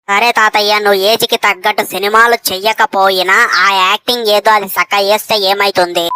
సరే తాతయ్య, నువ్వు ఏజ్ కి తగ్గట్టు సినిమాలు చెయ్యకపోయినా ఆ యాక్టింగ్ ఏదో అది సక్క వేస్తే ఏమైతుంది?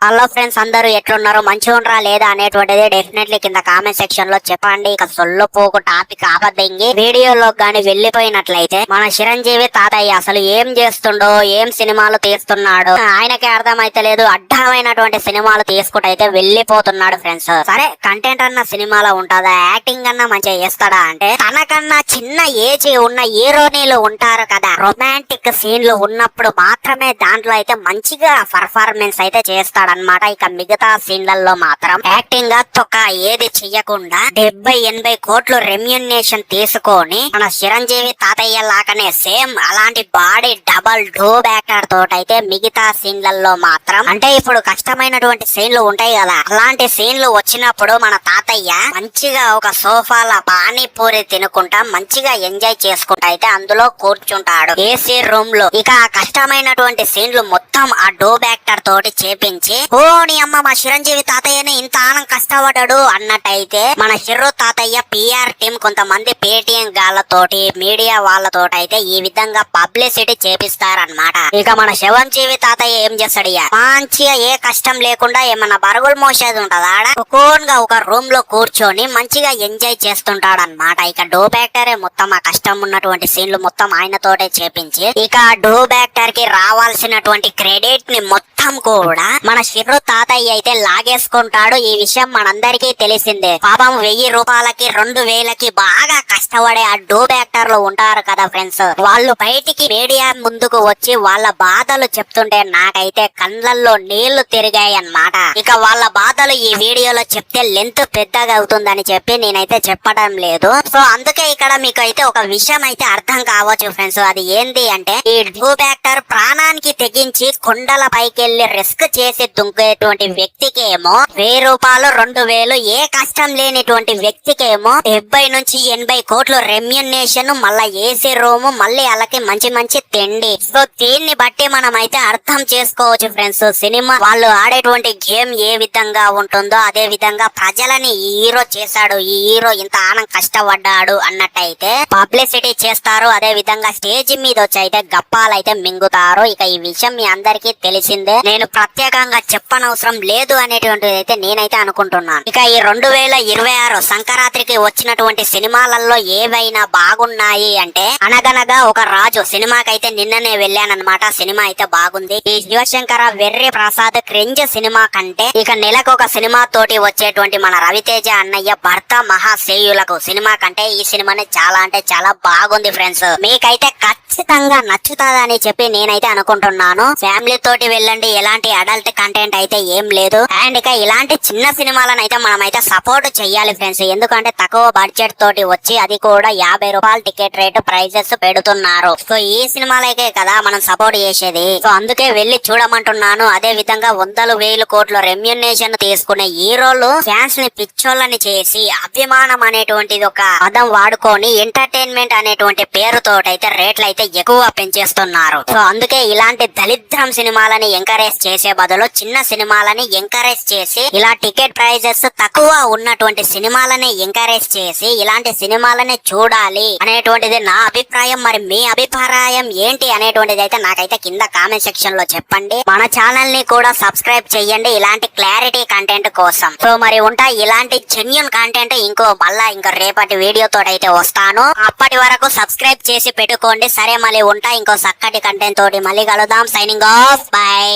హలో ఫ్రెండ్స్, అందరూ ఎట్లున్నారు? మంచిగా ఉండరా లేదా అనేటువంటిది డెఫినెట్లీ కింద కామెంట్ సెక్షన్ లో చెప్పండి. ఇక సొల్లు పోకు టాపిక్ ఆపద్దంగి వీడియోలో గాని వెళ్ళిపోయినట్లయితే మన చిరంజీవి తాతయ్య అసలు ఏం చేస్తుండో, ఏం సినిమాలు తీస్తున్నాడు ఆయనకే అర్థమైతే లేదు. అడ్డమైనటువంటి సినిమాలు తీసుకుంటైతే వెళ్ళిపోతున్నాడు ఫ్రెండ్స్. సరే, కంటెంట్ అన్న సినిమాలో ఉంటుందా, యాక్టింగ్ అన్నా మంచిగా చేస్తాడా అంటే తనకన్నా చిన్న ఏజ్ ఉన్న హీరోనీలు ఉంటారు కదా, రొమాంటిక్ సీన్లు ఉన్నప్పుడు మాత్రమే దాంట్లో అయితే మంచిగా పర్ఫార్మెన్స్ అయితే చేస్తాడు అన్నమాట. ఇక మిగతా సీన్లలో మాత్రం యాక్టింగ్ గా తొక్క ఏది చెయ్యకుండా 70-80 కోట్లు రెమ్యునేషన్ తీసుకొని మన చిరంజీవి తాతయ్య లాగానే సేమ్ అలాంటి బాడీ డబల్ డోబ్ యాక్టర్ తోటైతే మిగతా సీన్లలో మాత్రం అంటే ఇప్పుడు కష్టమైనటువంటి సీన్లు ఉంటాయి కదా, అలాంటి సీన్లు వచ్చినప్పుడు మన తాతయ్య మంచిగా ఒక సోఫాల పానీపూరి తినుకుంటా మంచిగా ఎంజాయ్ చేసుకుంటా అయితే అందులో కూర్చుంటాడు ఏసీ రూమ్ లో. ఇక ఆ కష్టమైనటువంటి సీన్లు మొత్తం ఆ డోబ్ యాక్టర్ తోటి చేపించి ఓ నీ అమ్మ మా చిరంజీవి తాతయ్యని ఇంత ఆనం కష్టపడ్డాడు అన్నట్టయితే మన హీరో తాతయ్య పిఆర్ టీమ్ కొంతమంది పేటిఎం గాళ్ళతోటి మీడియా వాళ్ళతోటి అయితే ఈ విధంగా పబ్లిసిటీ చేపిస్తారనమాట. ఇక మన చిరంజీవి తాతయ్య ఏం చేస్తాడు, మంచిగా ఏ కష్టం లేకుండా ఏమన్నా బరుగులు మోసేది ఉంటది ఆడ కోన్ గా ఒక రూమ్ లో కూర్చొని మంచిగా ఎంజాయ్ చేస్తుంటాడు అనమాట. ఇక డోబ్ యాక్టరే మొత్తం ఆ కష్టం ఉన్నటువంటి సీన్లు మొత్తం ఆయనతోటే చేపించి ఇక డోబ్ యాక్టర్ కి రావాల్సినటువంటి క్రెడిట్ ని మొత్తం కూడా మన హీరో తాతయ్య అయితే లాగేసుకుంటాడు. ఈ విషయం మనందరికీ తెలిసిందే. పాపం 1000 రూపాయలకి 2000కి బాగా కష్టపడే ఆ డోబ్ యాక్టర్లు ఉంటారు కదా ఫ్రెండ్స్, వాళ్ళు బయటికి మీడియా ముందుకు వచ్చి వాళ్ళ బాధలు చెప్తుంటే నాకైతే కళ్ళల్లో నీళ్లు తిరిగాయి అన్నమాట. ఇక వాళ్ళ బాధలు ఈ వీడియోలో చెప్తే లెంత్ పెద్దగా అవుతుందని చెప్పి నేనైతే చెప్పడం లేదు. సో అందుకే ఇక్కడ మీకు అయితే ఒక విషయం అయితే అర్థం కావచ్చు ఫ్రెండ్స్, అది ఏంది అంటే ఈ డోబ్ యాక్టర్ ప్రాణానికి తెగించి కొండల పైకి వెళ్లి రిస్క్ చేసి దుంకేటువంటి వ్యక్తికి ఏమో 1000 రూపాయలు 2000 ఏ కష్టం లేనిటువంటి వ్యక్తికేమో 70-80 కోట్లు రెమ్యునేషన్, మళ్ళా ఏసీ రూమ్, మళ్ళీ అలాగే మంచి మంచి తిండి. సో దీన్ని బట్టి మనం అయితే అర్థం చేసుకోవచ్చు ఫ్రెండ్స్, సినిమా వాళ్ళు ఆడేటువంటి గేమ్ ఏ విధంగా ఉంటుందో అదే విధంగా ప్రజలని ఈ హీరో చేశాడు, ఈ హీరో ఇంత ఆనం కష్టపడ్డాడు అన్నట్టయితే పబ్లిసిటీ చేస్తారు. అదే విధంగా స్టేజ్ మీద వచ్చి అయితే గప్పాలైతే మింగుతారు. ఇక ఈ విషయం మీ అందరికీ తెలిసిందే, నేను ప్రత్యేకంగా చెప్పనవసరం లేదు అనేటువంటిది అయితే నేనైతే అనుకుంటున్నాను. ఇక ఈ 2026 సంక్రాంతికి వచ్చినటువంటి సినిమాలలో ఏవైనా బాగున్నాయి అంటే అనగనగా ఒక రాజు సినిమాకైతే నిన్ననే వెళ్ళానన్నమాట. సినిమా అయితే బాగుంది. ఈ శివశంకర వెర్రి ప్రసాద్ క్రింజ్ సినిమా కంటే ఇక నెలకు ఒక సినిమా తోటి వచ్చేటువంటి మన రవితేజ అన్నయ్య భర్త మహాశేయులకు సినిమా కంటే ఈ సినిమాని చాలా అంటే చాలా బాగుంది ఫ్రెండ్స్. మీకైతే ఖచ్చితంగా నచ్చుతాదని చెప్పి నేనైతే అనుకుంటున్నాను. ఫ్యామిలీ తోటి వెళ్ళండి, ఎలాంటి అడల్ట్ కంటెంట్ అయితే ఏం లేదు. అండ్ ఇక ఇలాంటి చిన్న సినిమాలను అయితే మనం అయితే సపోర్ట్ చెయ్యాలి ఫ్రెండ్స్, ఎందుకంటే తక్కువ బడ్జెట్ తోటి వచ్చి అది కూడా 50 రూపాయలు టికెట్ రేటు ప్రైజెస్ పెడుతున్నారు. సో ఈ సినిమాలకే కదా మనం సపోర్ట్ చేసేది. సో అందుకే వెళ్లి చూడమంటున్నాను. అదే విధంగా 100,000 కోట్ల రెమ్యునేషన్ తీసుకునే హీరోలు ఫ్యాన్స్ ని పిచ్చోళ్ళని చేసి అభిమానం అనేటువంటిది ఒక పదం వాడుకొని ఎంటర్టైన్మెంట్ అనేటువంటి పేరుతోటైతే రేట్లు అయితే ఎక్కువ పెంచేస్తున్నారు. సో అందుకే ఇలాంటి దరిద్రం సినిమాలని ఎంకరేజ్ చేసే బదులు చిన్న సినిమాలని ఎంకరేజ్ చేసి ఇలా టికెట్ ప్రైజెస్ తక్కువ ఉన్నటువంటి సినిమాలని ఎంకరేజ్ చేసి ఇలాంటి సినిమాలని చూడాలి అనేటువంటిది నా అభిప్రాయం. మరి మీ అభిప్రాయం ఏంటి అనేటువంటిది అయితే నాకైతే కింద కామెంట్ సెక్షన్ లో చెప్పండి. మన ఛానల్ ని కూడా సబ్స్క్రైబ్ చేయండి ఇలాంటి క్లారిటీ కంటెంట్ కోసం. సో మరి ఉంటా ఇలాంటి జెన్యూన్ కంటెంట్ ఇంకో రేపటి వీడియో తోటైతే వస్తాను. అప్పటి వరకు సబ్స్క్రైబ్ చేసి పెట్టుకోండి. సరే మళ్ళీ ఉంటా ఇంకో చక్కటి కంటెంట్ తోటి మళ్ళీ కలుద్దాం. Signing off, by.